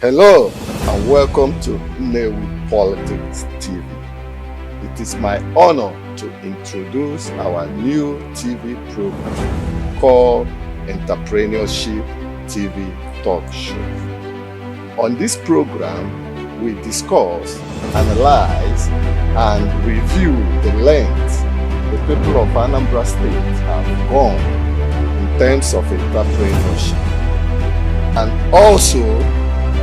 Hello and welcome to NNEWI Politics TV. It is my honor to introduce our new TV program called Entrepreneurship TV Talk Show. On this program, we discuss, analyze, and review the lengths the people of Anambra State have gone in terms of entrepreneurship, and also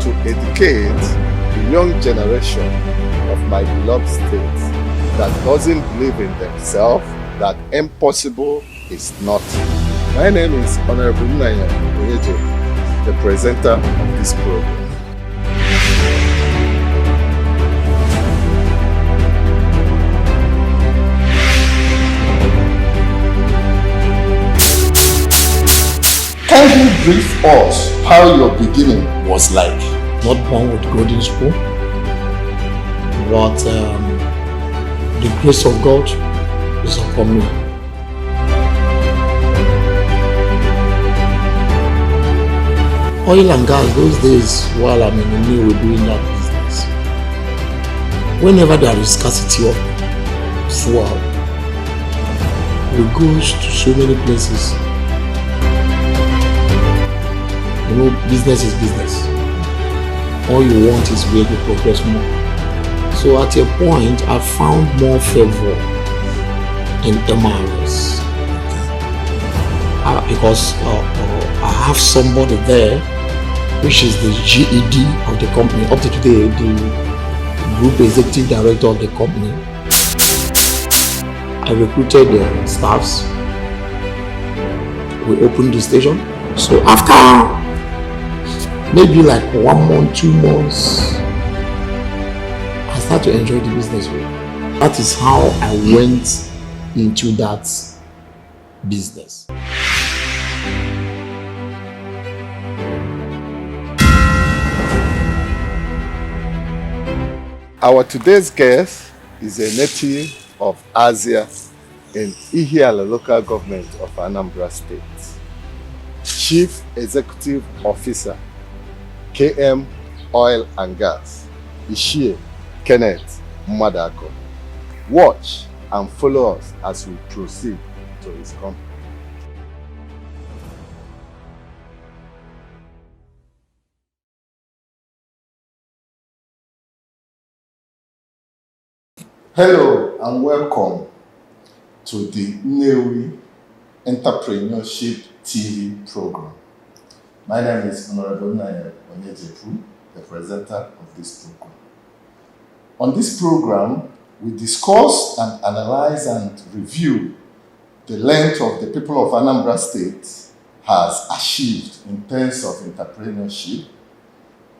to educate the young generation of my beloved state that doesn't believe in themselves, that impossible is nothing. My name is Honorable Naya Onyeje, the presenter of this program. Can you brief us how your beginning was like? Not born with golden spoon, but the grace of God is upon me. Oil and gas, those days while I'm in the NNEWI doing that business, whenever there is scarcity of fuel, we go to so many places. You know, business is business. All you want is where you progress more. So at a point, I found more favor in MRS because I have somebody there, which is the GED of the company. Up to today, the group executive director of the company. I recruited the staffs. We opened the station. So after maybe like 1 month, 2 months, I started to enjoy the business. That is how I went into that business. Our today's guest is a native of Asia in Ihiala local government of Anambra State. Chief Executive Officer, KM Oil and Gas, Ishie Kenneth Maduako. Watch and follow us as we proceed to his company. Hello and welcome to the NNEWI Entrepreneurship TV program. My name is Honorable Naya Onyeje, the presenter of this program. On this program, we discuss and analyze and review the length of the people of Anambra State has achieved in terms of entrepreneurship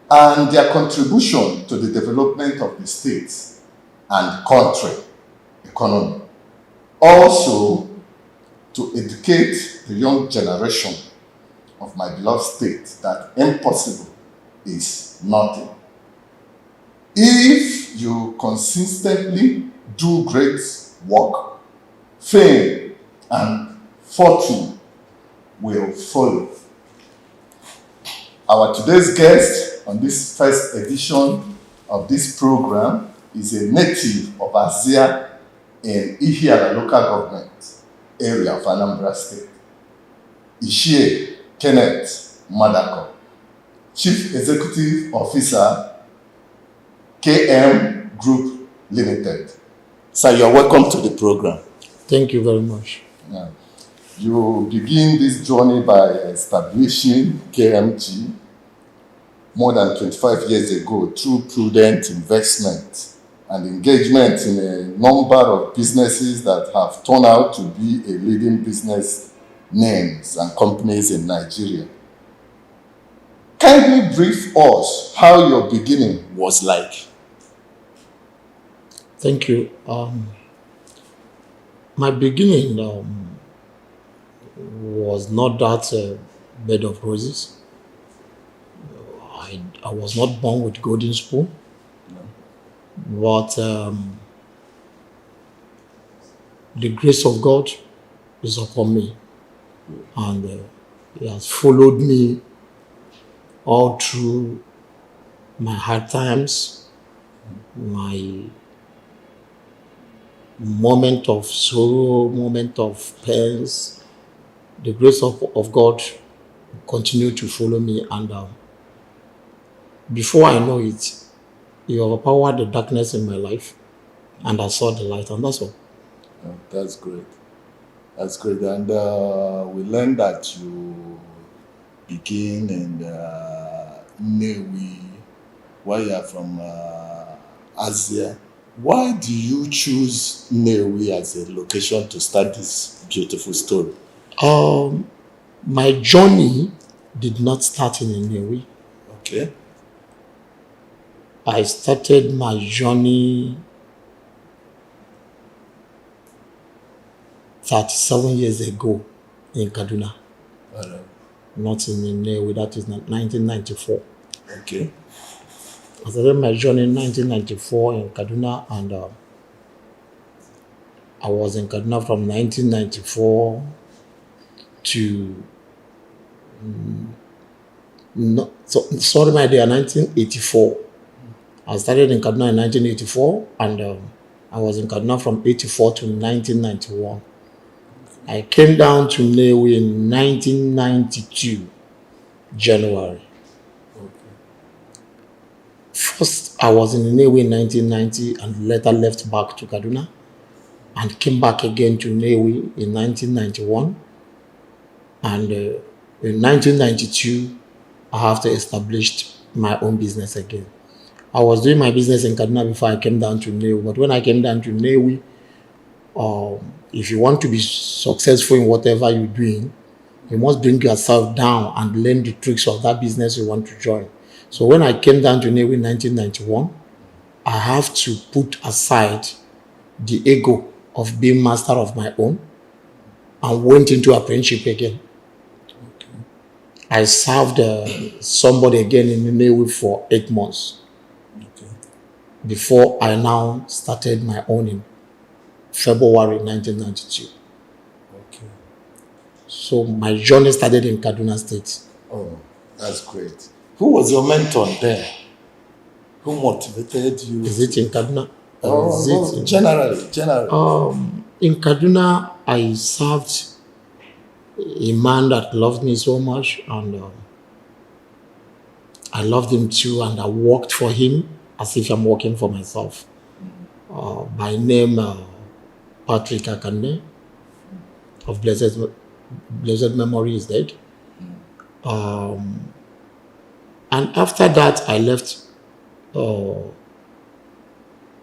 and their contribution to the development of the state and country economy. Also, to educate the young generation of my beloved state that impossible is nothing. If you consistently do great work, fame and fortune will follow. Our today's guest on this first edition of this program is a native of Azia in Ihiala local government area of Anambra State. Ishie Kenneth Maduako, Chief Executive Officer, KM Group Limited. Sir, you are welcome to the program. Thank you very much. Yeah. You begin this journey by establishing KMG more than 25 years ago through prudent investment and engagement in a number of businesses that have turned out to be a leading business names and companies in Nigeria. Kindly brief us how your beginning was like. Thank you. My beginning was not that bed of roses. I was not born with golden spoon, but the grace of God is upon me, and He has followed me all through my hard times, my moment of sorrow, moment of pains, the grace of God continued to follow me. And before I know it, He overpowered the darkness in my life, and I saw the light, and that's all. Oh, that's great. That's great. And we learned that you begin in NNEWI while you are from Asia. Why do you choose NNEWI as a location to start this beautiful story? My journey did not start in NNEWI. Okay. I started my journey 37 years ago in Kaduna, not in NNEWI. That is 1994. Okay. I started my journey in 1994 in Kaduna, and I was in Kaduna from 1994 to sorry, my dear, 1984. I started in Kaduna in 1984, and I was in Kaduna from 84 to 1991. I came down to NNEWI in 1992, January. First, I was in NNEWI in 1990 and later left back to Kaduna and came back again to NNEWI in 1991. And in 1992, I have to establish my own business again. I was doing my business in Kaduna before I came down to NNEWI. But when I came down to NNEWI, if you want to be successful in whatever you're doing, you must bring yourself down and learn the tricks of that business you want to join. So when I came down to NNEWI in 1991, I have to put aside the ego of being master of my own and went into apprenticeship again. I served somebody again in NNEWI for 8 months before I now started my own in February 1992. Okay. So my journey started in Kaduna State. Oh, that's great. Who was your mentor there? Who motivated you? Is it in Kaduna? Generally. In Kaduna, I served a man that loved me so much, and I loved him too, and I worked for him as if I'm working for myself. By name, Patrick Akande of blessed memory is dead. And after that, I left.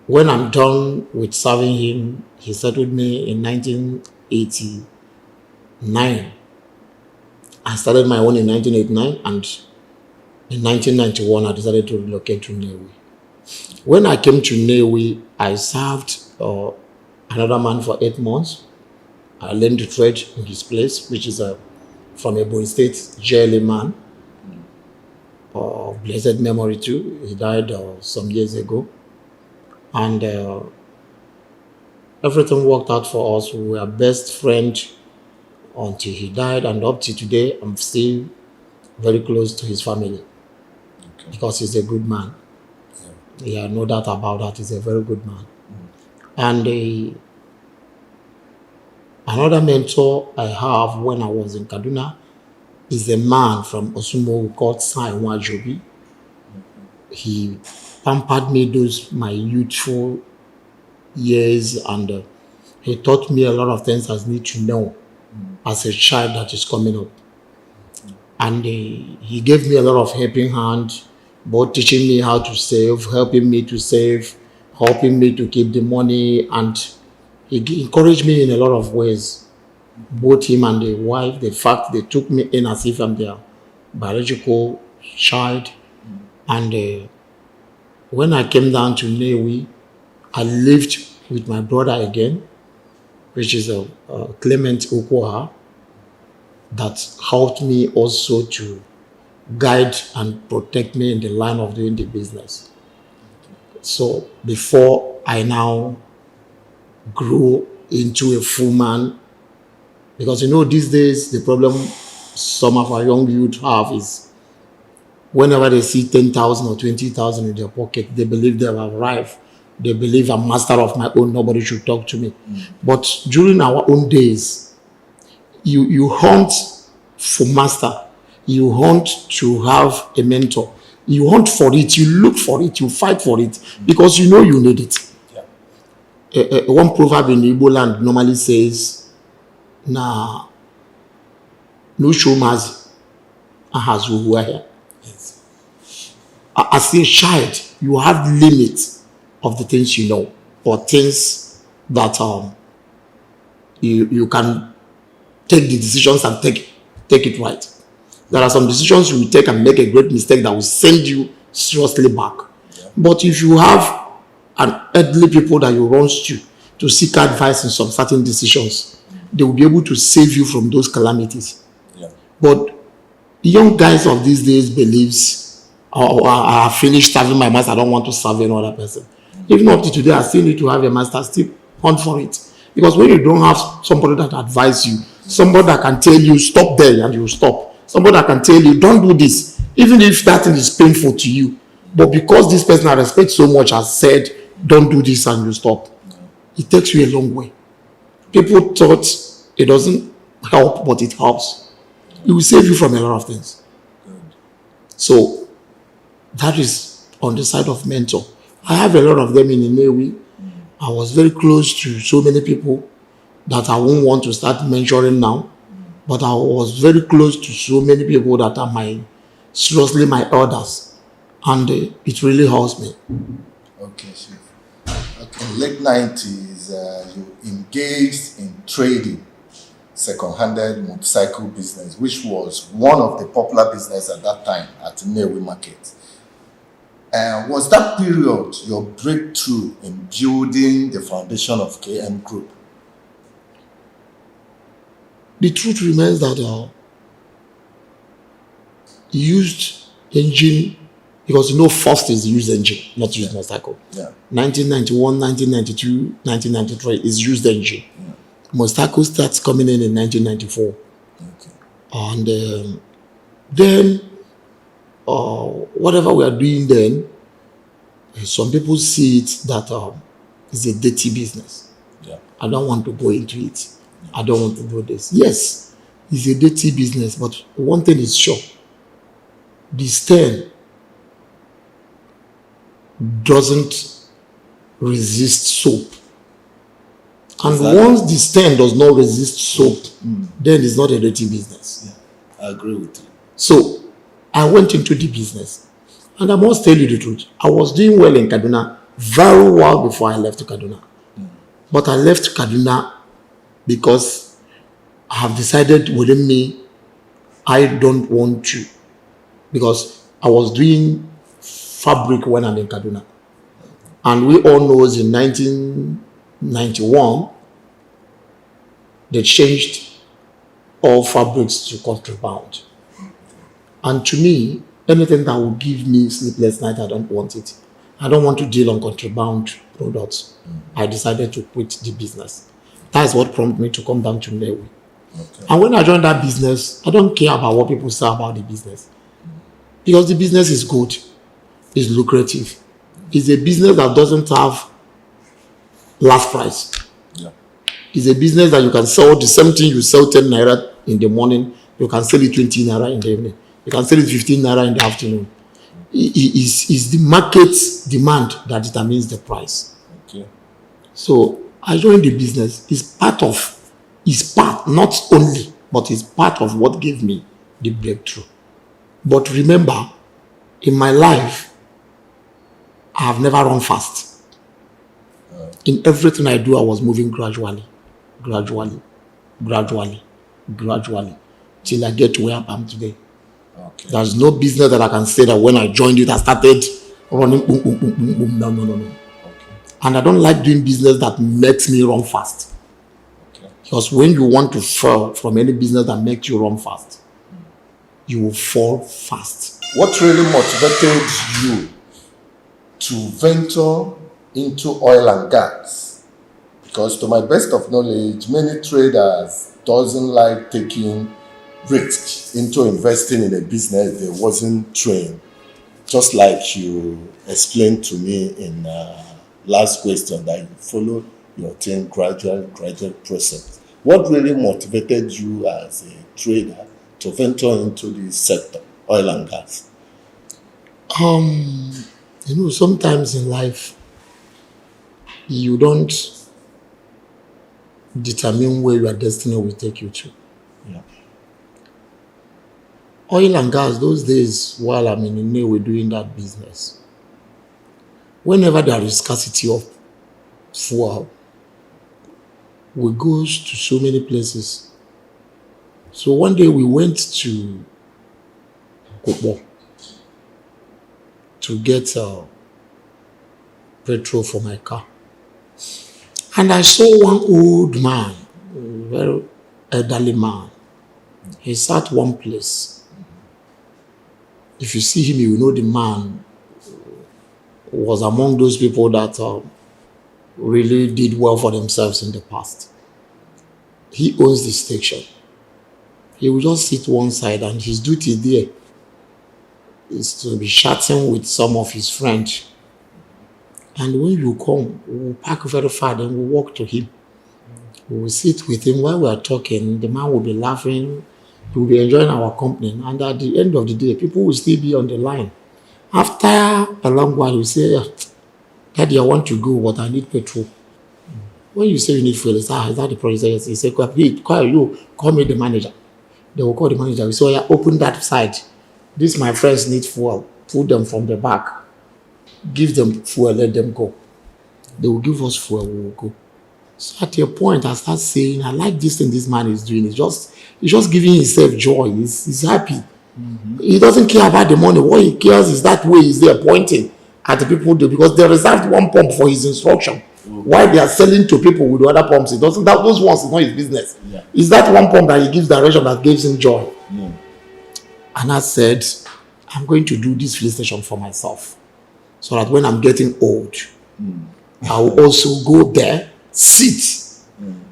When I'm done with serving him, he settled me in 1989. I started my own in 1989, and in 1991, I decided to relocate to NNEWI. When I came to NNEWI, I served another man for 8 months. I learned the trade in his place, which is from a Ebonyi State JLA man of blessed memory too. He died some years ago. And everything worked out for us. We were best friends until he died, and up to today, I'm still very close to his family because he's a good man. Yeah, no doubt about that. He's a very good man. And another mentor I have when I was in Kaduna is a man from Osumo called Sai Wajobi. He pampered me those my youthful years, and he taught me a lot of things I need to know as a child that is coming up. And he gave me a lot of helping hand, both teaching me how to save, helping me to save, helping me to keep the money, and he encouraged me in a lot of ways. Both him and the wife, the fact they took me in as if I'm their biological child. And when I came down to NNEWI, I lived with my brother again, which is Clement Okwoha, that helped me also to guide and protect me in the line of doing the business. So before I now grew into a full man, because these days the problem some of our young youth have is Whenever they see 10,000 or 20,000 in their pocket, they believe they have arrived. They believe I'm master of my own. Nobody should talk to me. But during our own days, you hunt for master. You hunt to have a mentor. You hunt for it. You look for it. You fight for it because you know you need it. One proverb in Igbo land normally says, "Na no show mazi, ahazu huaya." As a child, you have limits of the things you know or things that you can take the decisions and take it right. There are some decisions you will take and make a great mistake that will send you seriously back. But if you have an elderly people that you run to seek advice in some certain decisions, they will be able to save you from those calamities. But young guys of these days believes, I have finished serving my master, I don't want to serve any other person. Even up to today, I still need to have a master, still hunt for it. Because when you don't have somebody that advises you, somebody that can tell you, stop there, and you stop. Somebody that can tell you, don't do this, even if that thing is painful to you. But because this person I respect so much has said, don't do this, and you stop, it takes you a long way. People thought it doesn't help, but it helps. It will save you from a lot of things. So that is on the side of mentor. I have a lot of them in NNEWI. I was very close to so many people that I won't want to start mentioning now. But I was very close to so many people that are seriously my elders. And it really helps me. Okay, Chief. Okay. In the late 90s, you engaged in trading second-handed motorcycle business, which was one of the popular business at that time at NNEWI market. Was that period your breakthrough in building the foundation of KM Group? The truth remains that used engine, because first is used engine, not used motorcycle. 1991, 1992, 1993 is used engine. Motorcycle starts coming in 1994. And then whatever we are doing then, some people see it that it's a dirty business. I don't want to go into it. I don't want to do this. Yes, it's a dirty business, but one thing is sure. The stain doesn't resist soap. And once the stain does not resist soap, then it's not a dirty business. I agree with you. So I went into the business. And I must tell you the truth. I was doing well in Kaduna, very well before I left Kaduna. But I left Kaduna because I have decided within me, I don't want to. Because I was doing fabric when I'm in Kaduna. And we all know in 1991, they changed all fabrics to contraband. And to me, anything that will give me sleepless night, I don't want it. I don't want to deal on contraband products. I decided to quit the business. That's what prompted me to come down to NNEWI. And when I joined that business, I don't care about what people say about the business. Because the business is good. It's lucrative. It's a business that doesn't have last price. It's a business that you can sell the same thing you sell 10 naira in the morning, you can sell it 20 naira in the evening. You can sell it 15 naira in the afternoon. It's the market demand that determines the price. So I joined the business. It's part, not only, but it's part of what gave me the breakthrough. But remember, in my life, I have never run fast. In everything I do, I was moving gradually, till I get to where I am today. There's no business that I can say that when I joined it, I started running boom, boom, boom, boom, boom. No. And I don't like doing business that makes me run fast. Because when you want to fall from any business that makes you run fast, you will fall fast. What really motivated you to venture into oil and gas? Because to my best of knowledge, many traders doesn't like taking risk into investing in a business they wasn't trained, just like you explained to me in last question that you follow your thing gradual process. What really motivated you as a trader to venture into this sector, oil and gas? Sometimes in life, you don't determine where your destiny will take you to. Yeah. Oil and gas, those days while I'm in NNEWI doing that business, whenever there is scarcity of fuel, we go to so many places. So one day we went to Kobo to get petrol for my car. And I saw one old man, a very elderly man. He sat one place. If you see him, you know the man was among those people that really did well for themselves in the past. He owns the station. He will just sit one side, and his duty there is to be chatting with some of his friends. And when you come, we'll park very far, then we'll walk to him. We will sit with him while we are talking. The man will be laughing. He will be enjoying our company. And at the end of the day, people will still be on the line. After a long while, you say, Daddy, I want to go, but I need petrol. When you say you need fuel, he says, is that the producer? He said, call me the manager. They will call the manager. We say, open that side. These my friends need fuel. Put them from the back. Give them fuel, let them go. They will give us fuel, we will go. So at a point, I start saying, I like this thing this man is doing. He's just giving himself joy. He's happy. Mm-hmm. He doesn't care about the money. What he cares is that way he's there pointing at the people do, because they reserved one pump for his instruction. Mm-hmm. Why they are selling to people with other pumps, it doesn't. Those ones is not his business. Yeah. It's that one pump that he gives direction that gives him joy. Mm. And I said, I'm going to do this filling station for myself, so that when I'm getting old, I will also go there, sit,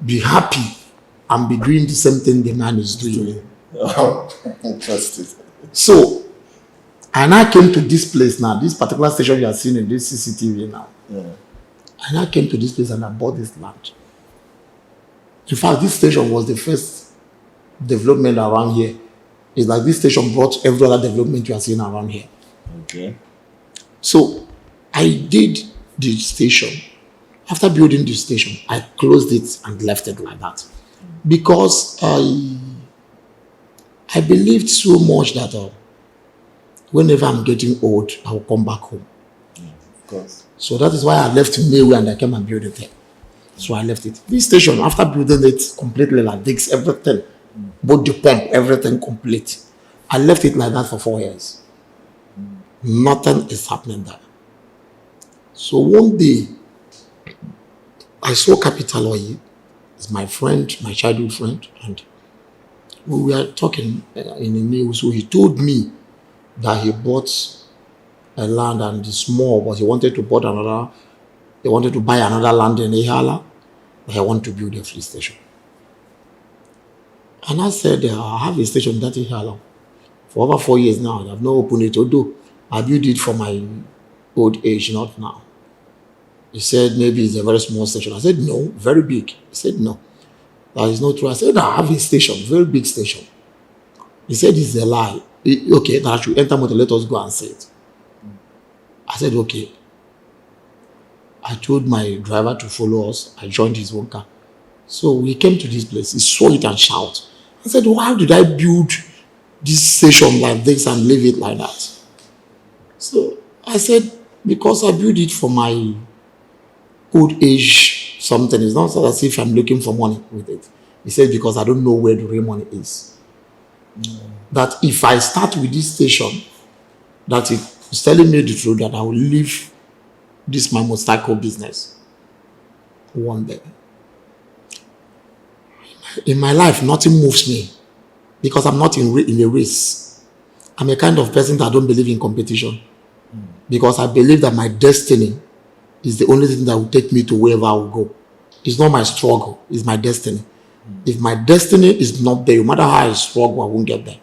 be happy, and be doing the same thing the man is doing. Interesting. So, and I came to this place now, this particular station you are seeing in this CCTV now. Yeah. And I came to this place and I bought this land. In fact, this station was the first development around here. It's like this station brought every other development you are seeing around here. Okay. So I did the station. After building the station, I closed it and left it like that, because I believed so much that whenever I'm getting old, I will come back home. Of course. So that is why I left NNEWI and I came and built it there. So I left it. This station, after building it completely, like this, everything, both the pump, everything complete, I left it like that for 4 years. Nothing is happening there. So one day, I saw Capital Oil. It's my friend, my childhood friend, and we were talking in the news. So he told me that he bought a land and it's small, but he wanted to buy another land in Ihala. I want to build a free station. And I said, I have a station that Ihala for over 4 years now. I've not opened it, although I built it for my old age, not now. He said, maybe it's a very small station. I said, no, very big. He said, no, that is not true. I said, I have a station, very big station. He said, it's a lie. Okay, that I should enter motor, let us go and see it. I said, okay. I told my driver to follow us. I joined his own car. So we came to this place. He saw it and shouted. I said, why did I build this station like this and leave it like that? So I said, because I built it for my old age something. It's not as if I'm looking for money with it. He said, because I don't know where the real money is. That if I start with this station, that it's telling me the truth, that I will leave this my motorcycle business one day. In my life, nothing moves me because I'm not in a race. I'm a kind of person that don't believe in competition, because I believe that my destiny is the only thing that will take me to wherever I will go. It's not my struggle, it's my destiny. If my destiny is not there, no matter how I struggle, I won't get there.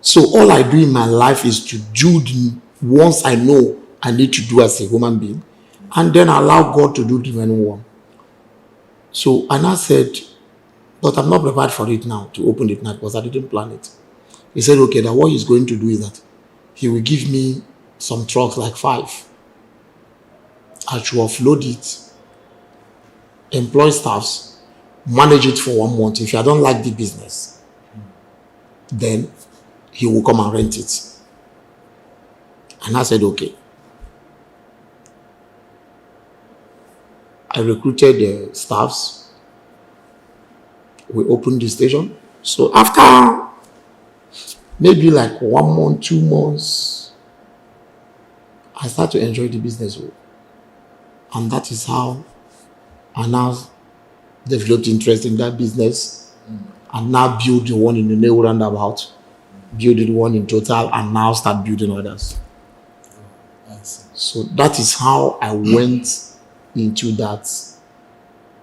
So all I do in my life is to do the ones I know I need to do as a human being, and then allow God to do the remaining one. So, and I said, but I'm not prepared for it now, to open it now, because I didn't plan it. He said, okay, that what he's going to do is that he will give me some trucks, like 5. I should offload it, employ staffs, manage it for 1 month. If I don't like the business, then he will come and rent it. And I said, okay. I recruited the staffs. We opened the station. So after maybe like 1 month, 2 months, I start to enjoy the business. And that is how I now developed interest in that business, and now build the one in the NNEWI roundabout, build the one in Total, and now start building others. So that is how I went into that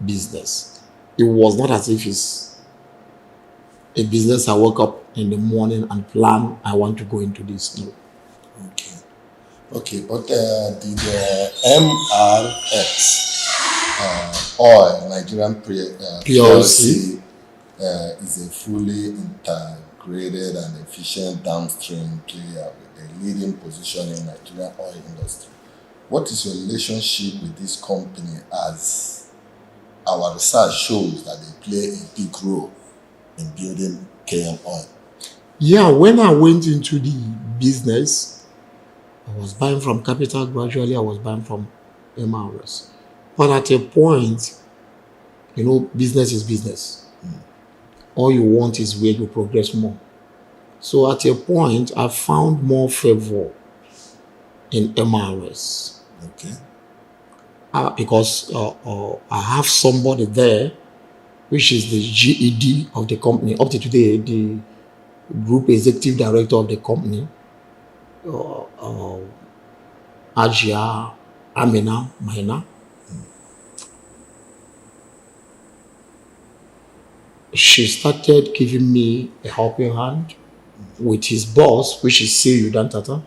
business. It was not as if it's a business I woke up in the morning and plan I want to go into this. No. Okay, but the MRX oil Nigerian PLC is a fully integrated and efficient downstream player with a leading position in Nigerian oil industry. What is your relationship with this company, as our research shows that they play a big role in building KM Oil? Yeah, when I went into the business, I was buying from Capital. Gradually, I was buying from MRS. But at a point, business is business. All you want is where you progress more. So at a point, I found more favor in MRS. Okay. Because I have somebody there, which is the GED of the company. Up to today, the group executive director of the company, Ajia Amina Maina. She started giving me a helping hand with his boss, which is Yudan Tata.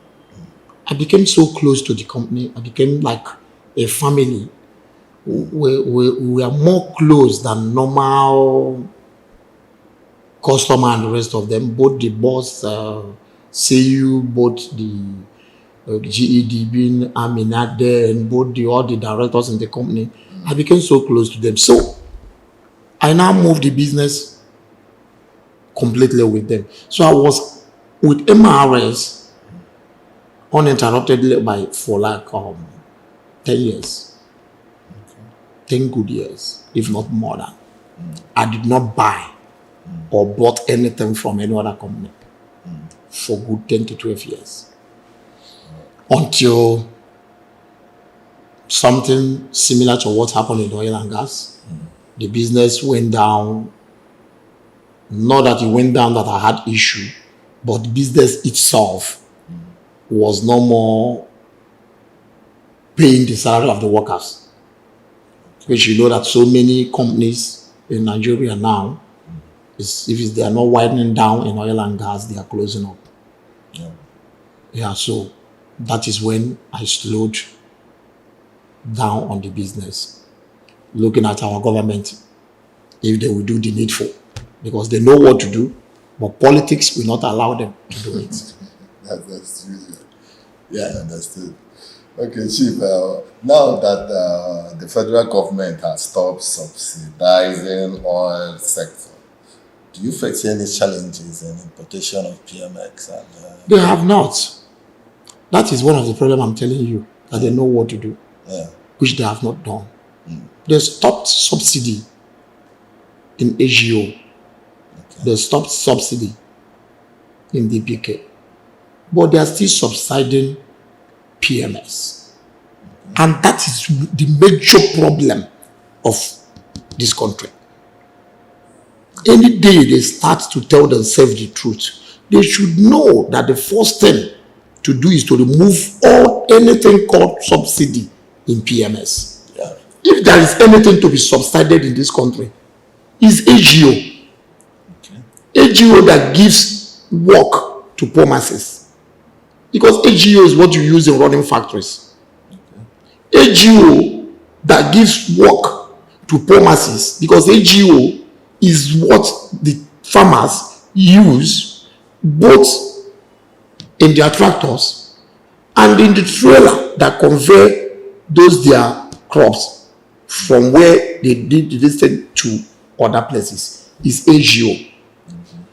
I became so close to the company. I became like a family. We are more close than normal customer and the rest of them. Both the boss, CU, both the GED being Aminat there, and both all the directors in the company. I became so close to them. So I now moved the business completely with them. So I was with MRS uninterruptedly for like 10 years. 10 good years, if not more than. I did not buy or bought anything from any other company for good 10 to 12 years. Until something similar to what happened in oil and gas. The business went down. Not that it went down that I had issue, but the business itself was no more paying the salary of the workers. Which you know that so many companies in Nigeria now, if they are not widening down in oil and gas, they are closing up. Yeah, so that is when I slowed down on the business, looking at our government, if they will do the needful, because they know what to do, but politics will not allow them to do it. That's true. Yeah, understood. Okay, Chief, now that the federal government has stopped subsidizing oil sector, do you face any challenges in importation of PMX? They have not. That is one of the problems I'm telling you, that they know what to do, which they have not done. They stopped subsidy in AGO. Okay. They stopped subsidy in DPK. But they are still subsidizing PMS. And that is the major problem of this country. Any day they start to tell themselves the truth, they should know that the first thing to do is to remove anything called subsidy in PMS. Yeah. If there is anything to be subsidized in this country, is AGO. Okay. AGO that gives work to poor masses. Because AGO is what you use in running factories. Okay. AGO that gives work to poor masses, because AGO is what the farmers use both in their tractors and in the trailer that convey those their crops from where they did listed to other places is AGO.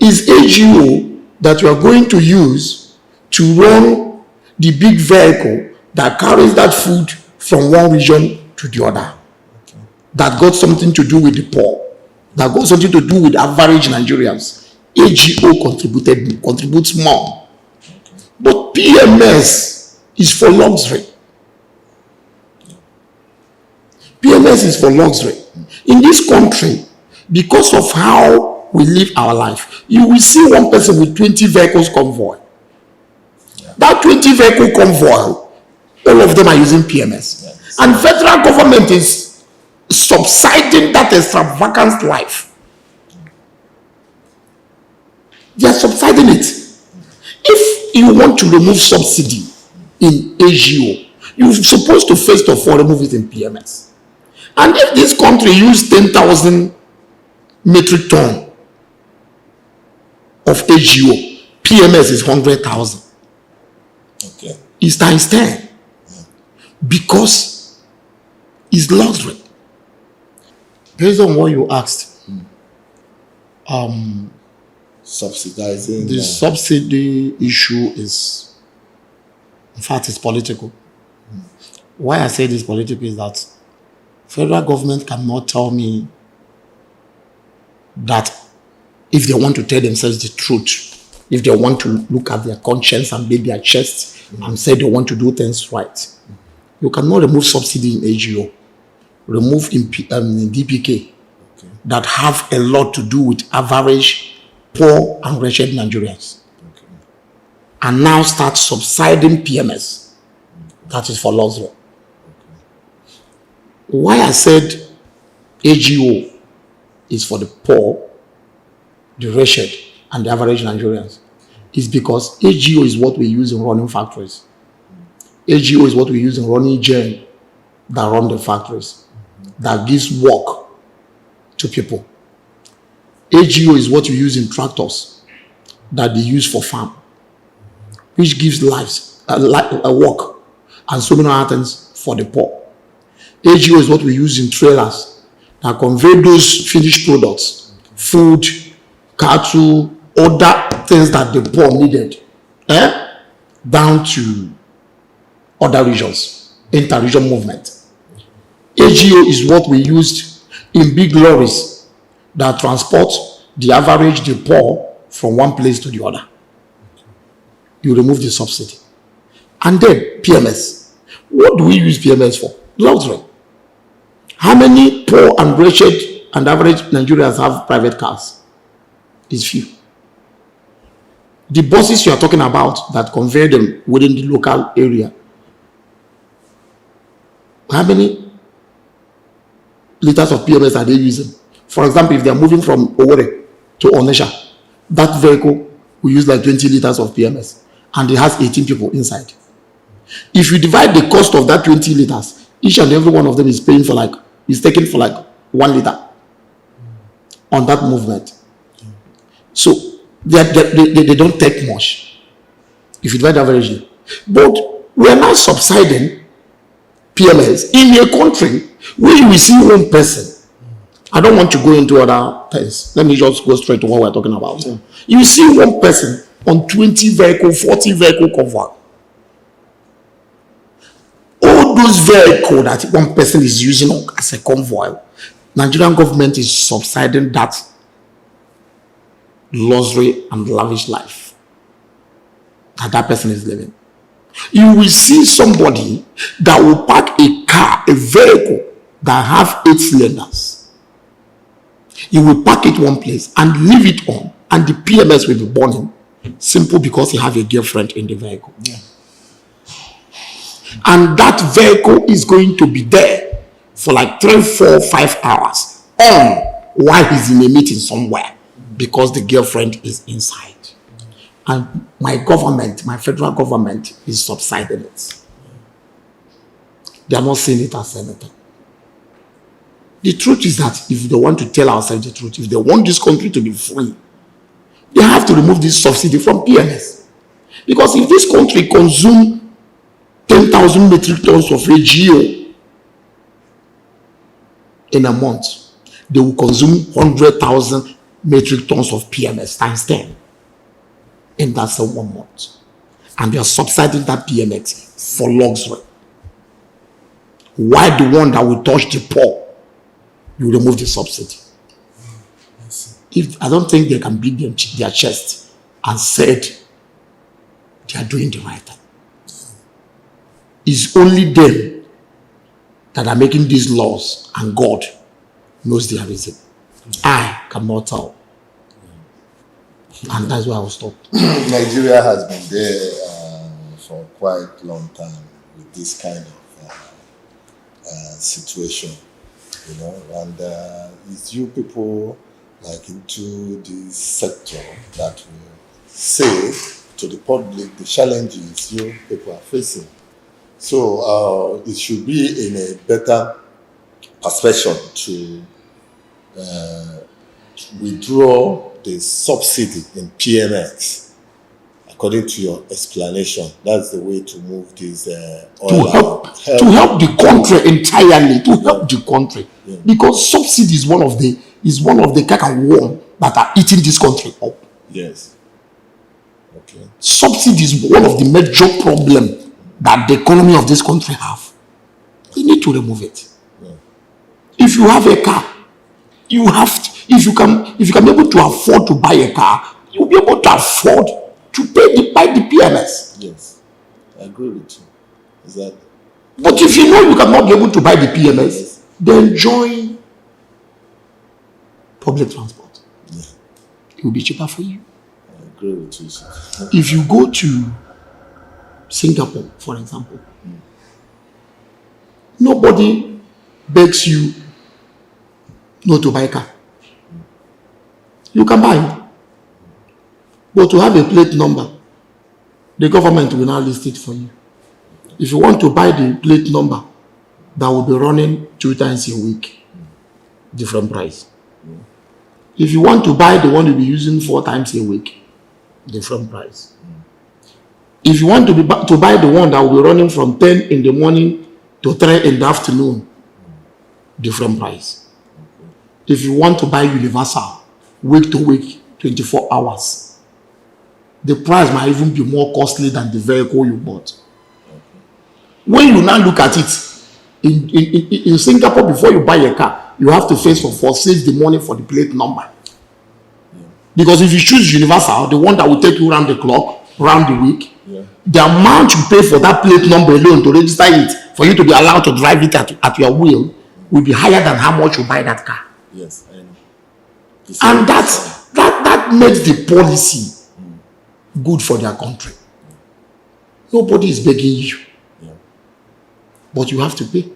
Is AGO that you are going to use to run the big vehicle that carries that food from one region to the other. Okay. That got something to do with the poor, that got something to do with average Nigerians. AGO contributes more. Okay. But PMS is for luxury. PMS is for luxury. In this country, because of how we live our life, you will see one person with 20 vehicles convoy. Yeah. That 20 vehicle convoy, all of them are using PMS. Yes. And federal government is subsiding that extravagant life. They are subsiding it. If you want to remove subsidy in AGO, you're supposed to first of all remove it in PMS. And if this country used 10,000 metric ton of AGO, PMS is 100,000. Okay. It's times 10. Because it's luxury. Based on what you asked, subsidizing the subsidy issue is, in fact, it's political. Why I say this political is that federal government cannot tell me that if they want to tell themselves the truth, if they want to look at their conscience and beat their chest and say they want to do things right, you cannot remove subsidy in AGO, remove in DPK, okay, that have a lot to do with average, poor and wretched Nigerians, okay, and now start subsiding PMS. That is for luxury. Okay. Why I said AGO is for the poor, the wretched, and the average Nigerians is because AGO is what we use in running factories. AGO is what we use in running gen that run the factories, that gives work to people. AGO is what you use in tractors that they use for farm, which gives lives, work, and so many other things for the poor. AGO is what we use in trailers that convey those finished products, food, cattle, other things that the poor needed, down to other regions, inter-region movement. AGO is what we used in big lorries that transport the average, the poor, from one place to the other. You remove the subsidy. And then PMS. What do we use PMS for? Luxury. How many poor and wretched and average Nigerians have private cars? It's few. The buses you are talking about that convey them within the local area, how many liters of PMS are they using? For example, if they are moving from Owerri to Onitsha, that vehicle will use like 20 liters of PMS and it has 18 people inside. If you divide the cost of that 20 liters, each and every one of them is taking for like 1 liter on that movement. So they don't take much if you divide averagely. But we are now subsiding PMS in a country where you will see one person. I don't want to go into other things. Let me just go straight to what we're talking about. Yeah. You see one person on 20 vehicle, 40 vehicle convoy. All those vehicles that one person is using as a convoy, Nigerian government is subsiding that luxury and lavish life that person is living. You will see somebody that will park a car, a vehicle that have 8 cylinders. You will park it one place and leave it on, and the PMS will be burning, simple because he have a girlfriend in the vehicle. Yeah. And that vehicle is going to be there for like 3, 4, 5 hours on Why he's in a meeting somewhere? Because the girlfriend is inside. And my government, my federal government, is subsiding it. They are not seeing it as anything. The truth is that if they want to tell ourselves the truth, if they want this country to be free, they have to remove this subsidy from PMS. Because if this country consumes 10,000 metric tons of AGO in a month, they will consume 100,000 metric tons of PMS times 10 in that same 1 month. And they are subsidizing that PMS for luxury. Why the one that will touch the poor, you remove the subsidy? If I don't think they can beat their chest and said they are doing the right thing. It's only them that are making these laws, and God knows their reason. I cannot tell. And that's why I will stop. Nigeria has been there for quite a long time with this kind of situation, you know, and it's you people like into this sector that will say to the public the challenges you people are facing. So it should be in a better perspective to withdraw the subsidy in PMX. According to your explanation, that's the way to move this oil to help the country entirely, to help the country, because subsidy is one of the cake and worm that are eating this country up. Yes. Okay. Subsidy is one of the major problems that the economy of this country have. We need to remove it. Yeah. If you have a car, you have to, if you can be able to afford to buy a car, you'll be able to afford to buy the PMS. Yes, I agree with you. Exactly. But if you know you cannot be able to buy the PMS, then join public transport. Yeah. It will be cheaper for you. I agree with you, sir. If you go to Singapore, for example, nobody begs you not to buy a car. You can buy it. But to have a plate number, the government will now list it for you. If you want to buy the plate number, that will be running 2 times a week, different price. If you want to buy the one you'll be using 4 times a week, different price. If you want to buy the one that will be running from 10 in the morning to 3 in the afternoon, different price. If you want to buy universal, week to week, 24 hours, the price might even be more costly than the vehicle you bought. When you now look at it, in Singapore, before you buy a car, you have to first of all save the money for the plate number. Because if you choose universal, the one that will take you around the clock, around the week, the amount you pay for that plate number alone to register it, for you to be allowed to drive it at your will, will be higher than how much you buy that car. Yes, I know. And that makes the policy good for their country. Nobody is begging you. But you have to pay.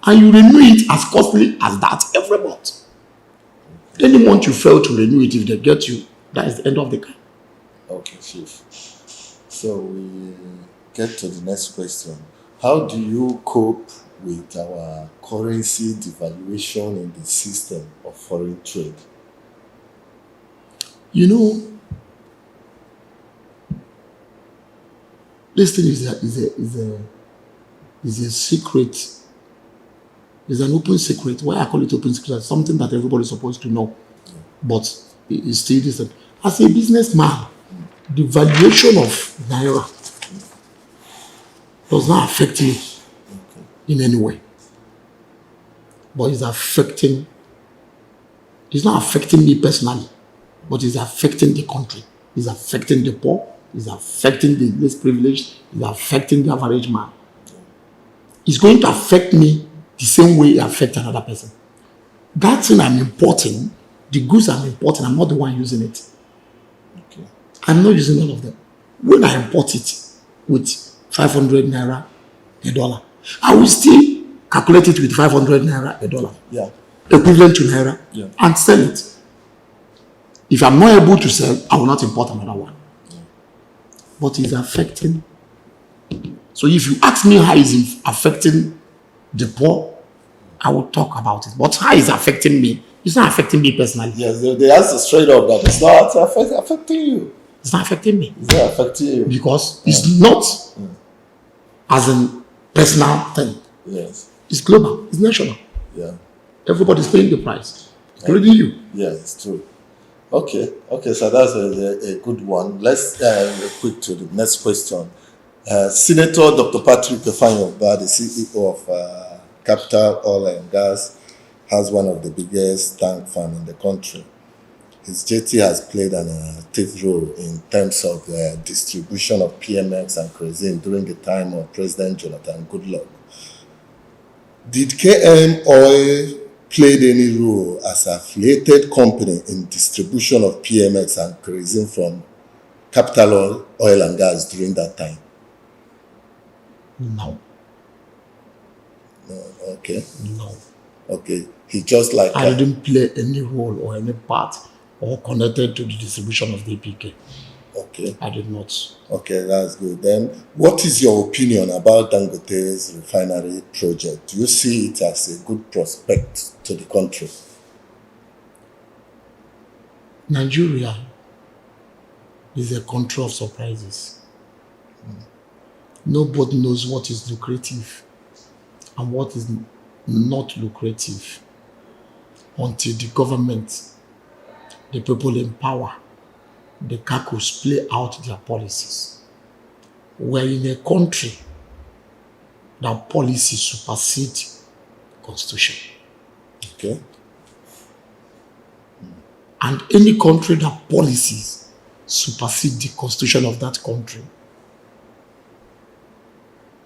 And you renew it as costly as that every month. Any month you fail to renew it, if they get you, that is the end of the car. Okay, Chief. So we get to the next question. How do you cope with our currency devaluation in the system of foreign trade? You know, this thing is a secret. It's an open secret. Why I call it open secret? It's something that everybody's supposed to know. But it still isn't. As a businessman, the valuation of Naira does not affect me in any way. But it's not affecting me personally, but it's affecting the country. It's affecting the poor. It's affecting the less privileged. It's affecting the average man. It's going to affect me the same way it affects another person. That thing I'm importing, the goods I'm importing, I'm not the one using it. Okay. I'm not using all of them. When I import it with 500 naira a dollar, I will still calculate it with 500 naira a dollar. Yeah. equivalent to Naira, Yeah. and sell it. If I'm not able to sell, I will not import another one. But it's affecting. So if you ask me how it's affecting the poor, I will talk about it. But how it's affecting me, it's not affecting me personally. Yes, they answer straight up that it's not affecting you. It's not affecting me. It's not affecting you. Because it's not as a personal thing. Yes. It's global. It's national. Yeah. Everybody's paying the price, including you. Yeah, it's true. Okay, so that's a good one. Let's quick to the next question. Senator Dr. Patrick Efanyoba, the CEO of Capital Oil and Gas, has one of the biggest tank farms in the country. His JT has played an active role in terms of the distribution of PMX and kerosene during the time of President Jonathan Goodluck. Did KM Oil played any role as an affiliated company in distribution of PMX and kerosene from Capital Oil and Gas during that time? No. Okay. No. Okay. He just like I didn't play any role or any part or connected to the distribution of the APK. Okay. I did not. Okay, that's good. Then, what is your opinion about Dangote's refinery project? Do you see it as a good prospect to the country? Nigeria is a country of surprises. Nobody knows what is lucrative and what is not lucrative until the government, the people in power, the caucus play out their policies. We're in a country that policies supersede constitution. Okay. And any country that policies supersede the constitution of that country.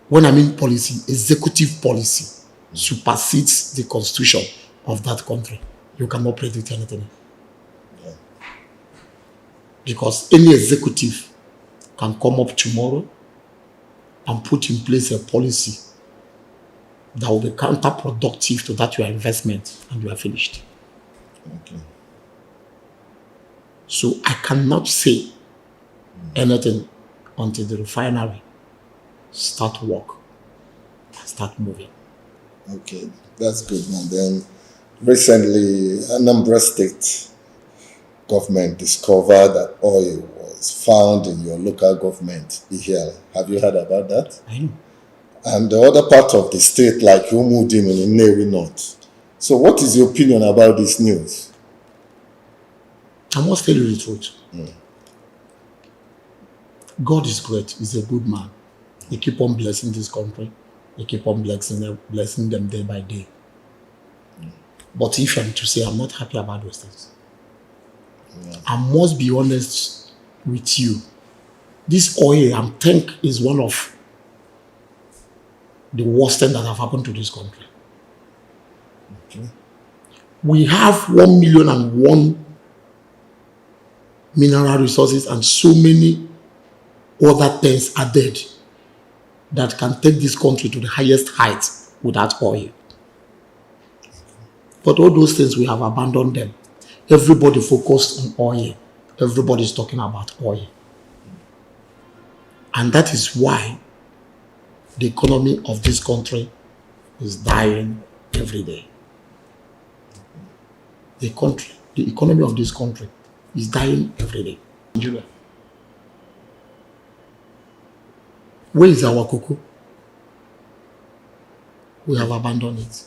When I mean policy, executive policy supersedes the constitution of that country. You cannot predict anything. Yeah. Because any executive can come up tomorrow and put in place a policy that will be counterproductive to that your investment, and you are finished. Okay. So I cannot say anything until the refinery start work and start moving. Okay, that's good. And then recently, Anambra State government discovered that oil was found in your local government, Ihel. Have you heard about that? I know. And the other part of the state, like Umudim in NNEWI North. So what is your opinion about this news? I must tell you the truth. God is great. He's a good man. He keep on blessing this country. He keep on blessing them day by day. But if I'm to say I'm not happy about those things, I must be honest with you. This oil, I think, is one of the worst things that have happened to this country. Okay. We have 1,000,001 mineral resources and so many other things added that can take this country to the highest heights without oil. But all those things, we have abandoned them. Everybody focused on oil. Everybody's talking about oil. And that is why the economy of this country is dying every day. The economy of this country is dying every day. Nigeria. Where is our cocoa? We have abandoned it.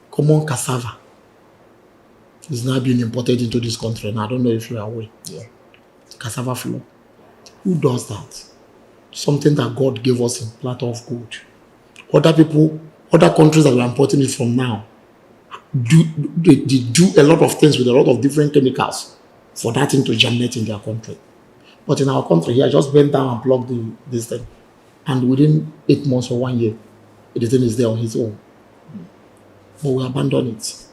Common cassava is now being imported into this country. And I don't know if you are aware. Yeah. Cassava flour. Who does that? Something that God gave us in platter of gold. Other people, other countries that we are importing it from now, they do a lot of things with a lot of different chemicals for that thing to germinate in their country. But in our country here, just bend down and plug this thing. And within 8 months or 1 year, the thing is there on its own. But we abandon it.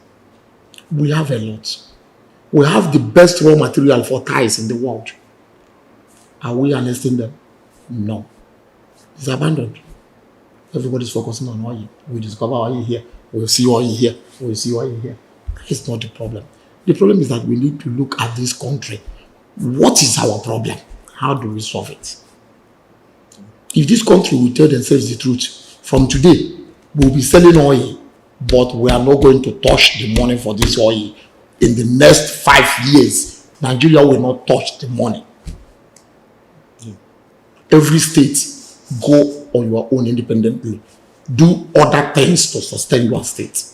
We have a lot. We have the best raw material for ties in the world. Are we harnessing them? No. It's abandoned. Everybody's focusing on oil. We discover oil here. we'll see oil here, we'll see oil here. That is not the problem. The problem is that we need to look at this country. What is our problem? How do we solve it? If this country will tell themselves the truth, from today, we'll be selling oil, but we are not going to touch the money for this oil. In the next 5 years, Nigeria will not touch the money. Every state, go on your own independently. Do other things to sustain your state.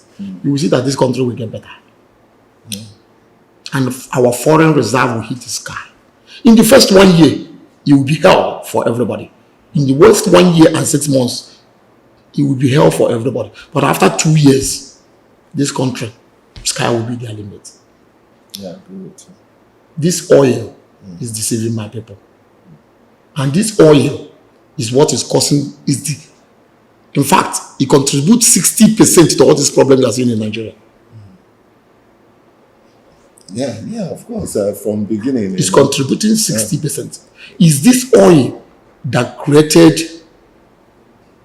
You will see that this country will get better. And our foreign reserve will hit the sky. In the first 1 year, it will be hell for everybody. In the first 1 year and 6 months, it will be hell for everybody. But after 2 years, this country, sky will be their limit. Yeah, I agree with you. This oil is deceiving my people. And this oil is what is causing, in fact, it contributes 60% to all these problems you are seeing in Nigeria. Yeah, of course. From beginning, It's contributing 60%. Is this oil that created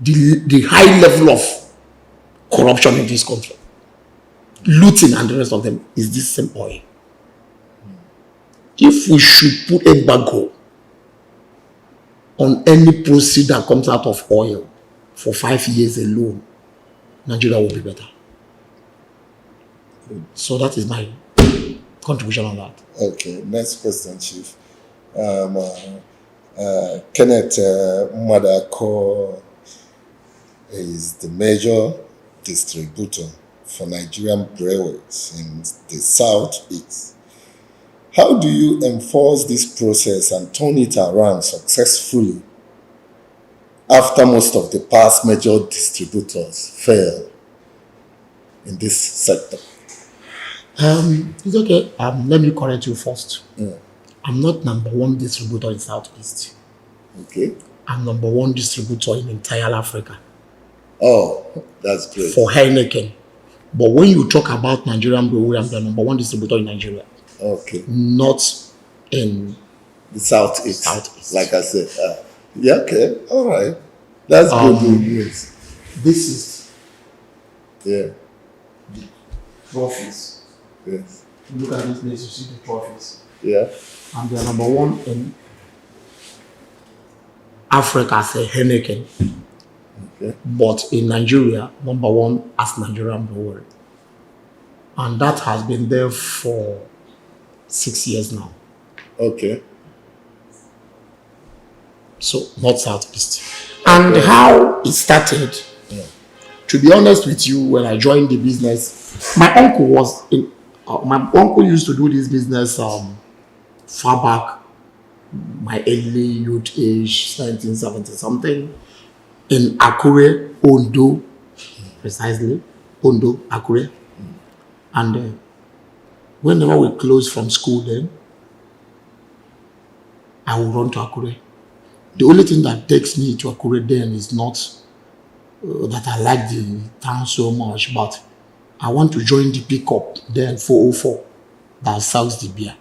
the high level of corruption in this country? Looting and the rest of them is this same oil. If we should put embargo on any proceed that comes out of oil for 5 years alone, Nigeria will be better. So that is my contribution on that. Okay, next question, Chief. Kenneth Maduako is the major distributor for Nigerian breweries in the Southeast. How do you enforce this process and turn it around successfully after most of the past major distributors fail in this sector? It's okay. Let me correct you first. I'm not #1 distributor in Southeast. Okay. I'm #1 distributor in entire Africa. Oh, that's great. For Heineken. But when you talk about Nigerian brewery, I'm the #1 distributor in Nigeria. Okay. Not in the Southeast. Southeast. Like I said. Yeah, okay. All right. That's good news. This is Yeah. the trophies. Yes. Look at this place, you see the trophies. Yeah. I'm the #1 in Africa as a Heineken. Okay. But in Nigeria, #1 as Nigerian brewery. And that has been there for 6 years now. Okay. So, not Southeast. And how it started, to be honest with you, when I joined the business, my uncle used to do this business far back, my early youth age, 1970 something, in Akure, Ondo, precisely, Ondo, Akure. And whenever we close from school then, I will run to Akure. The only thing that takes me to Akure then is not that I like the town so much, but I want to join the pickup there 404 that sells the beer.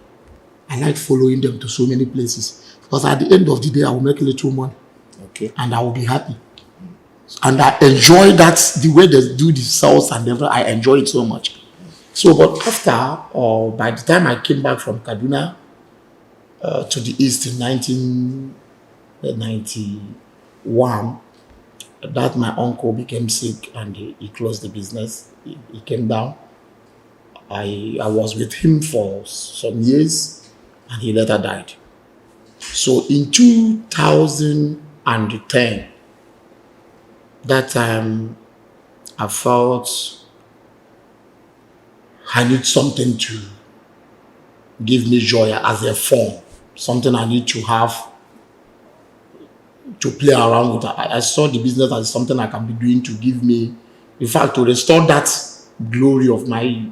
I like following them to so many places because at the end of the day, I will make a little money. Okay. And I will be happy. And I enjoy that, the way they do the sales and everything, I enjoy it so much. So, but after, by the time I came back from Kaduna to the East in 1991, that my uncle became sick and he closed the business. He came down. I was with him for some years and he later died. So in 2010, that time I felt I need something to give me joy as a form, something I need to have to play around with. I saw the business as something I can be doing to give me, in fact, to restore that glory of my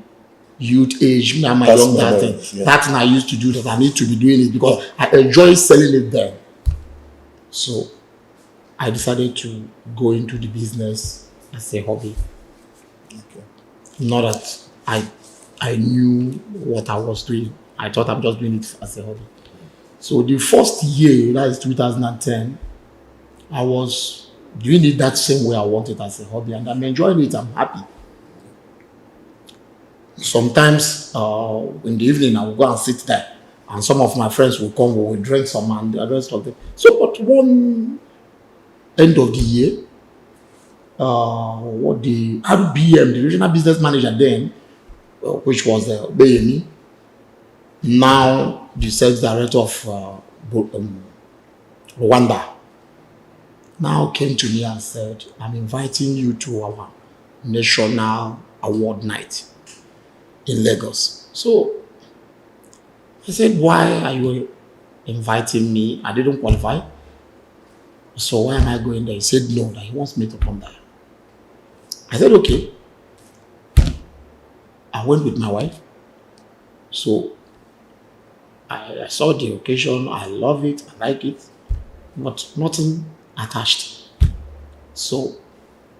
youth age, my young thing. Yeah. That thing I used to do, that I need to be doing it because I enjoy selling it then. So I decided to go into the business as a hobby. Okay. Not that I knew what I was doing. I thought I'm just doing it as a hobby. So the first year, that is 2010, I was doing it that same way I wanted as a hobby, and I'm enjoying it. I'm happy. Sometimes in the evening, I will go and sit there, and some of my friends will come, we will drink some, and the rest of them. So, but one end of the year, what the RBM, the regional business manager then, which was Bayemi, now the sales director of Rwanda, now came to me and said, I'm inviting you to our national award night in Lagos. So I said, why are you inviting me? I didn't qualify. So why am I going there? He said no, that he wants me to come there. I said, okay. I went with my wife. So I saw the occasion, I love it, I like it, but nothing attached. So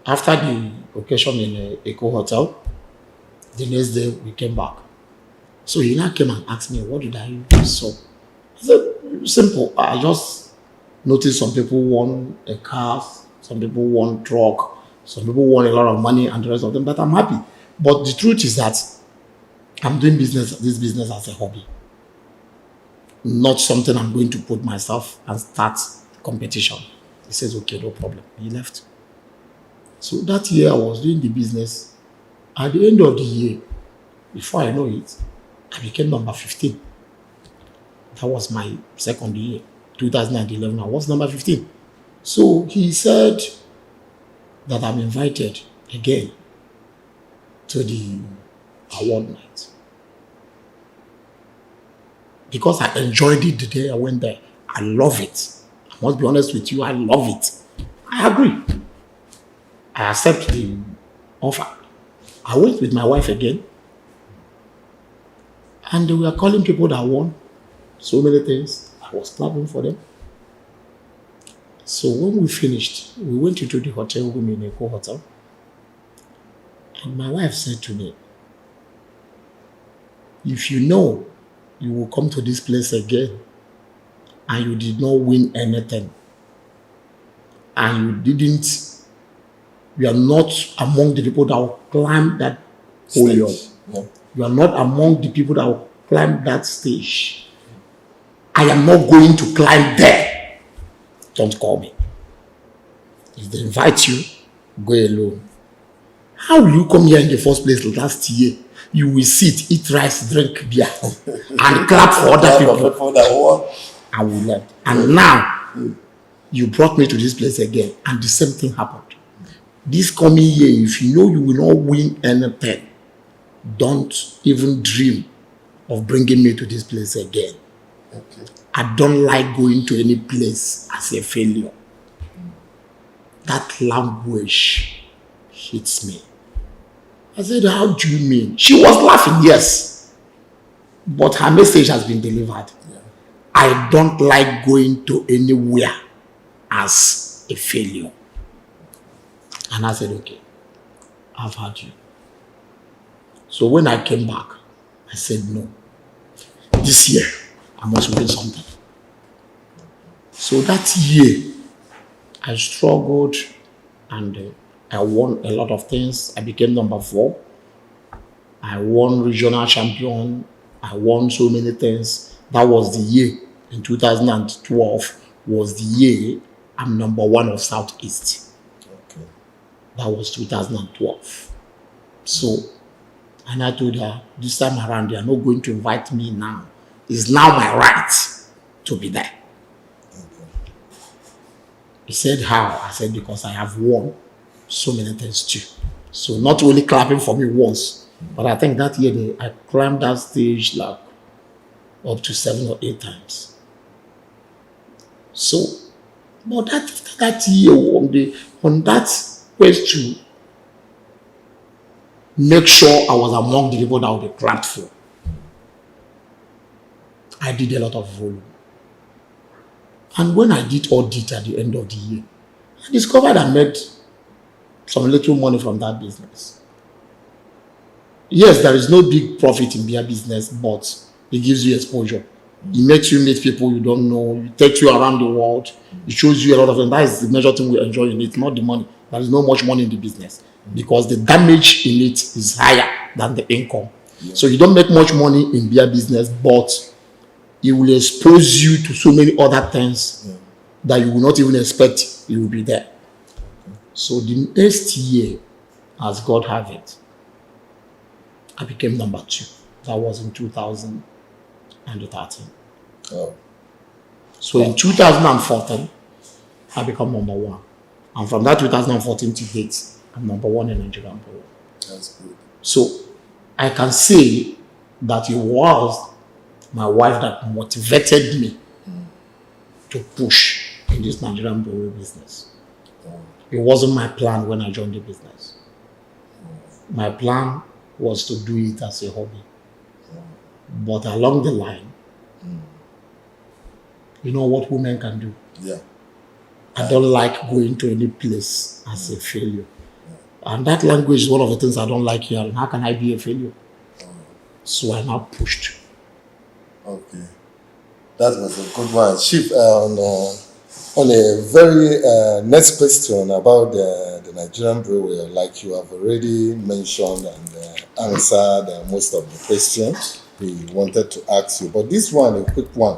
after the occasion in a Eco Hotel, the next day we came back. So he now came and asked me, what did I do? So I said, simple. I just noticed some people want a car, some people want truck, some people want a lot of money, and the rest of them, but I'm happy. But the truth is that I'm doing this business as a hobby, not something I'm going to put myself and start competition. He says, okay, no problem. He left. So that year I was doing the business. At the end of the year, before I know it, I became number 15. That was my second year, 2011. I was number 15. So he said that I'm invited again to the award night. Because I enjoyed it the day I went there. I love it. I must be honest with you, I love it. I agree. I accept the offer. I went with my wife again. And we were calling people that won so many things. I was clapping for them. So when we finished, we went into the hotel room in Eco Hotel. And my wife said to me, if you know you will come to this place again and you did not win anything, and you are not among the people that will climb that podium. Yeah. You are not among the people that will climb that stage. I am not going to climb there. Don't call me. If they invite you, go alone. How will you come here in the first place last year? You will sit, eat rice, drink beer, and clap for other people. I will learn. And now, you brought me to this place again, and the same thing happened. This coming year, if you know you will not win anything, don't even dream of bringing me to this place again. Okay. I don't like going to any place as a failure. That language hits me. I said, how do you mean? She was laughing, yes. But her message has been delivered. Yeah. I don't like going to anywhere as a failure. And I said, okay, I've had you. So when I came back, I said, no. This year, I must win something. So that year, I struggled and I won a lot of things. I became number 4. I won regional champion. I won so many things. That was the year. In 2012 was the year I'm number 1 of Southeast. Okay. That was 2012. So, and I told her, this time around, they are not going to invite me now. It's now my right to be there. Okay. He said, how? I said, because I have won so many things too. So not only clapping for me once, but I think that year I climbed that stage like up to 7 or 8 times. So, but that year on that quest to make sure I was among the people that would be clapped for, I did a lot of volume. And when I did audit at the end of the year, I discovered I made some little money from that business. Yes, there is no big profit in beer business, but it gives you exposure. It makes you meet people you don't know. It takes you around the world. It shows you a lot of things. That is the major thing we enjoy in it, not the money. There is no much money in the business because the damage in it is higher than the income. So you don't make much money in beer business, but it will expose you to so many other things that you will not even expect you will be there. So the next year, as God have it, I became number 2. That was in 2013. Oh. So in 2014, I become number 1. And from that 2014 to date, I'm number 1 in Nigerian Brewery. That's good. So I can say that it was my wife that motivated me to push in this Nigerian brewery business. It wasn't my plan when I joined the business. My plan was to do it as a hobby. But along the line, you know what women can do? Yeah. I don't like going to any place as a failure. And that language is one of the things I don't like hearing. How can I be a failure? So I now pushed. Okay. That was a good one. Chief, on a very next question about the Nigerian brewery, like you have already mentioned and answered most of the questions we wanted to ask you. But this one, a quick one.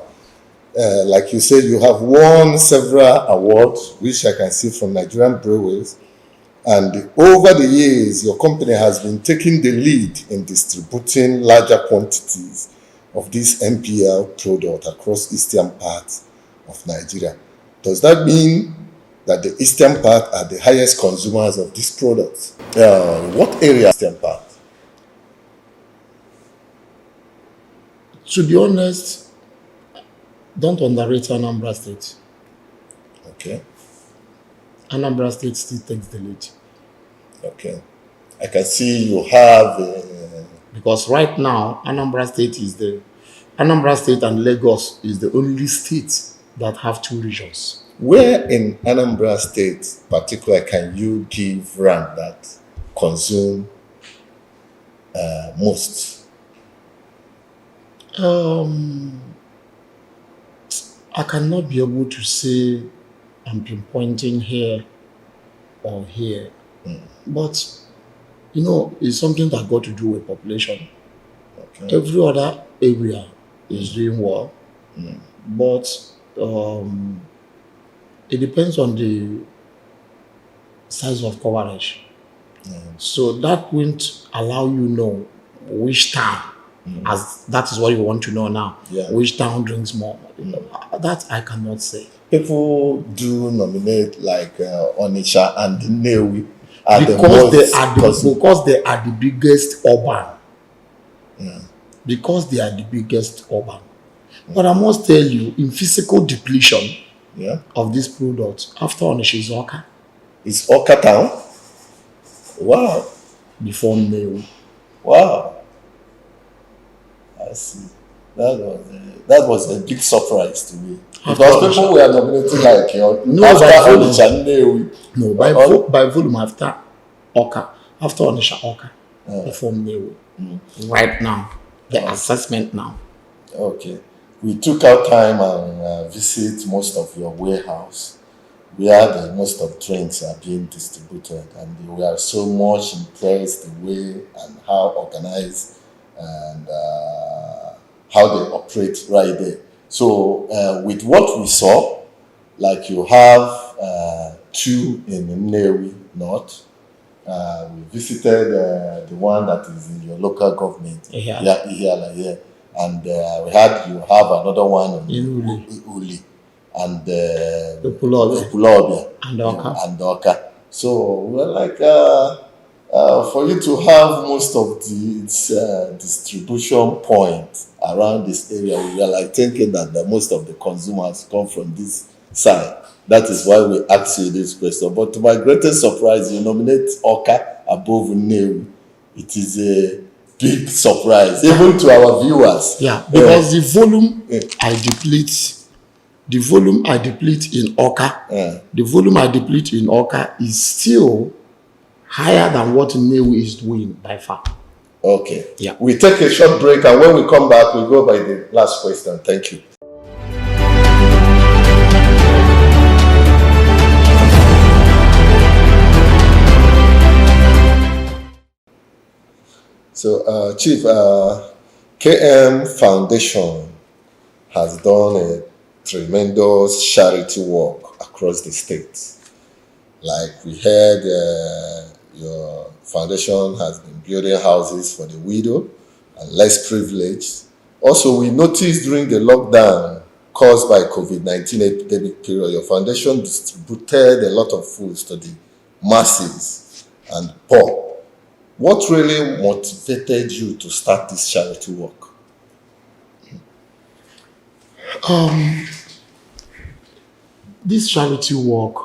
Like you said, you have won several awards, which I can see from Nigerian breweries. And over the years, your company has been taking the lead in distributing larger quantities of this NPL product across eastern parts of Nigeria. Does that mean that the eastern part are the highest consumers of this product? What area eastern part? To be honest, don't underrate Anambra State. Okay. Anambra State still takes the lead. Okay. I can see you have... because right now, Anambra State and Lagos is the only state that have 2 regions. Where in Anambra State, particularly, can you give rank that consume most? I cannot be able to say I'm pinpointing here or here. But, you know, it's something that got to do with population. Okay. Every other area is doing well. But it depends on the size of coverage. So that won't allow you know which town, as that is what you want to know now, which town drinks more. That I cannot say. People do nominate like Onitsha and NNEWI because they are the biggest urban. Because they are the biggest urban. But I must tell you, in physical depletion of this product, after Onitsha is Oka. It's Oka town? Wow. Before NNEWI. Wow. I see. That was a big surprise to me. Because people were nominating like after Onitsha NNEWI. No, by volume after Oka. After Onitsha Oka. Before NNEWI. Right now. The assessment now. Okay. We took our time and visit most of your warehouse where most of drinks are being distributed, and we are so much impressed the way and how organized and how they operate right there. So with what we saw, like you have 2 in NNEWI North. We visited the one that is in your local government. Here. And you have another one in Uli. And Upulobia. And Oka. So we're like, for you to have most of its distribution points around this area, we are like thinking that most of the consumers come from this side. That is why we asked you this question. But to my greatest surprise, you nominate Oka above NNEWI. It is a big surprise, even to our viewers. Yeah, because the volume I deplete in Oka, is still higher than what NNEWI is doing by far. Okay. Yeah. We take a short break, and when we come back, we go by the last question. Thank you. So, Chief, KM Foundation has done a tremendous charity work across the state. Like we heard, your foundation has been building houses for the widow and less privileged. Also, we noticed during the lockdown caused by COVID-19 epidemic period, your foundation distributed a lot of foods to the masses and poor. What really motivated you to start this charity work? This charity work,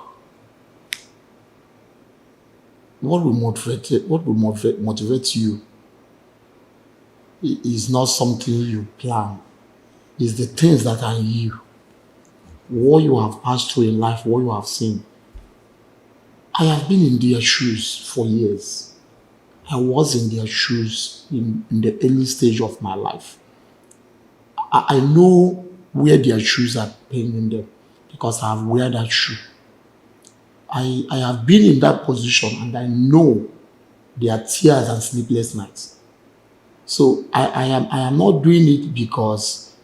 what will motivate you is not something you plan. It's the things that are in you, what you have passed through in life, what you have seen. I have been in their shoes for years. I was in their shoes in the early stage of my life. I know where their shoes are paining them because I have wear that shoe. I have been in that position and I know their tears and sleepless nights. So I am not doing it because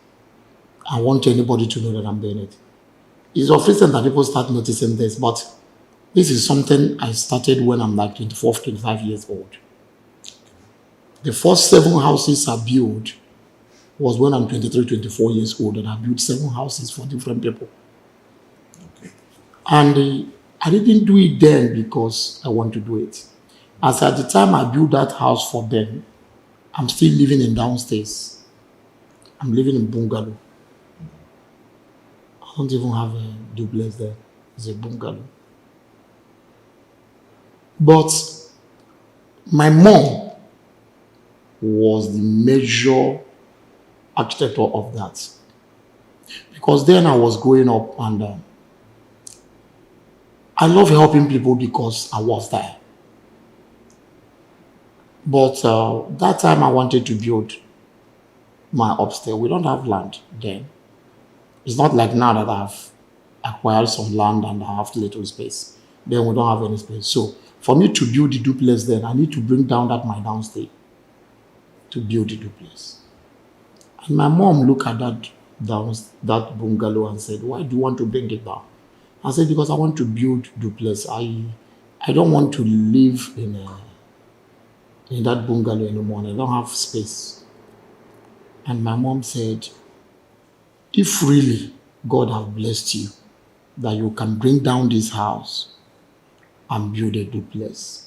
I want anybody to know that I'm doing it. It's of recent that people start noticing this, but this is something I started when I'm like 24, 25 years old. The first 7 houses I built was when I'm 23, 24 years old, and I built 7 houses for different people. And I didn't do it then because I want to do it. As at the time I built that house for them, I'm still living in downstairs. I'm living in bungalow. I don't even have a duplex there. It's a bungalow. But my mom was the major architect of that. Because then I was growing up and I love helping people because I was there. But that time I wanted to build my upstairs. We don't have land then. It's not like now that I've acquired some land and I have little space. Then we don't have any space. So for me to build the duplex then, I need to bring down that my downstairs to build the duplex. And my mom looked at that bungalow and said, "Why do you want to bring it down?" I said, "Because I want to build duplex. I don't want to live in that bungalow anymore. And I don't have space." And my mom said, "If really God have blessed you, that you can bring down this house and build a duplex,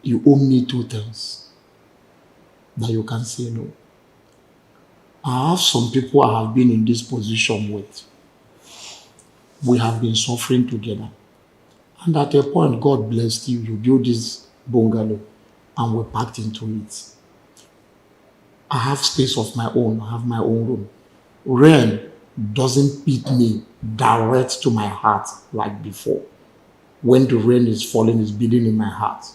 you owe me 2 things that you can say no." I have some people I have been in this position with. We have been suffering together. And at a point, God blessed you. You built this bungalow and we packed into it. I have space of my own. I have my own room. Rain doesn't beat me direct to my heart like before. When the rain is falling, it's beating in my heart.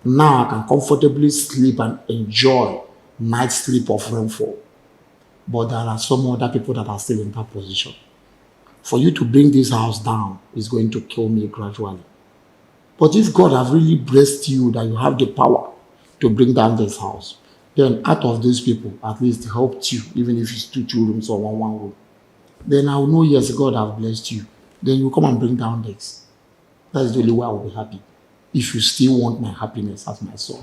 Now I can comfortably sleep and enjoy night sleep of rainfall. But there are some other people that are still in that position. For you to bring this house down is going to kill me gradually. But if God has really blessed you that you have the power to bring down this house, then out of those people, at least helped you, even if it's two rooms or one room, then I will know, yes, God has blessed you. Then you come and bring down this. That's the only way I will be happy. If you still want my happiness as my son.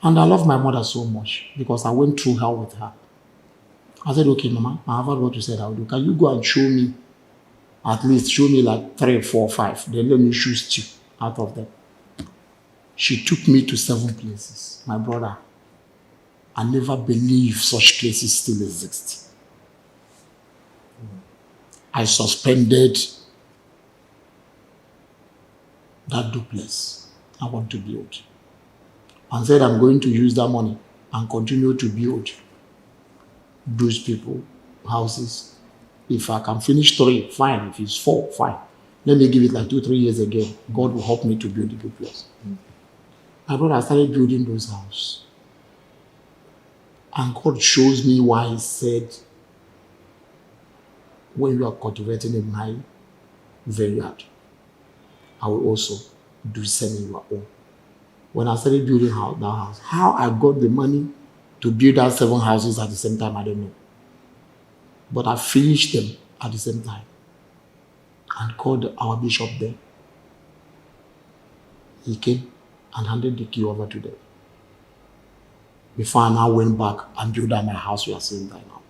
And I love my mother so much because I went through hell with her. I said, "Okay, Mama, I have what you said I will do. Can you go and show me, at least show me like 3, 4, 5. Then let me choose 2 out of them." She took me to 7 places. My brother, I never believed such places still exist. I suspended that duplex I want to build and said I'm going to use that money and continue to build those people houses. If I can finish 3, fine. If it's 4, fine. Let me give it like 2, 3 years again. God will help me to build a good place. My brother started building those houses. And God shows me why He said, when you are cultivating in my vineyard, I will also do same in your own. when I started building that house. How I got the money to build out 7 houses at the same time, I don't know. But I finished them at the same time and called our bishop there. He came and handed the key over to them. Before I now went back and built out my house we are seeing right now.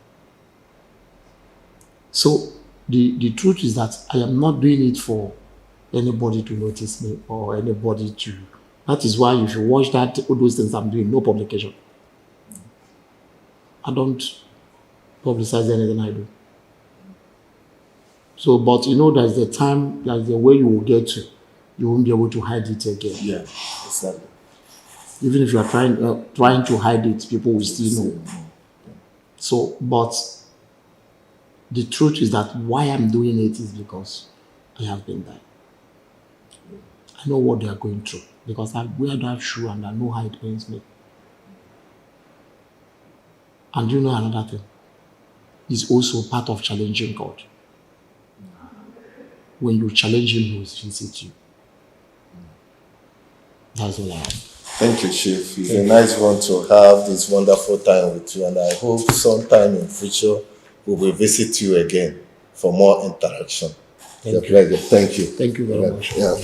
So the truth is that I am not doing it for anybody to notice me or anybody to. That is why if you watch that, all those things I'm doing, no publication. I don't publicize anything I do. So, but you know, there's the time, there's the way you will get to. You won't be able to hide it again. Yeah, exactly. Even if you are trying to hide it, people will still know. So, but the truth is that why I'm doing it is because I have been there. I know what they are going through because I wear that shoe and I know how it pains me. And you know another thing? It's also part of challenging God. When you challenge Him, He will visit you. That's all I have. Thank you, Chief. It's a nice one to have this wonderful time with you, and I hope sometime in future we will visit you again for more interaction. Thank you. Thank you. Thank you very much. Yeah.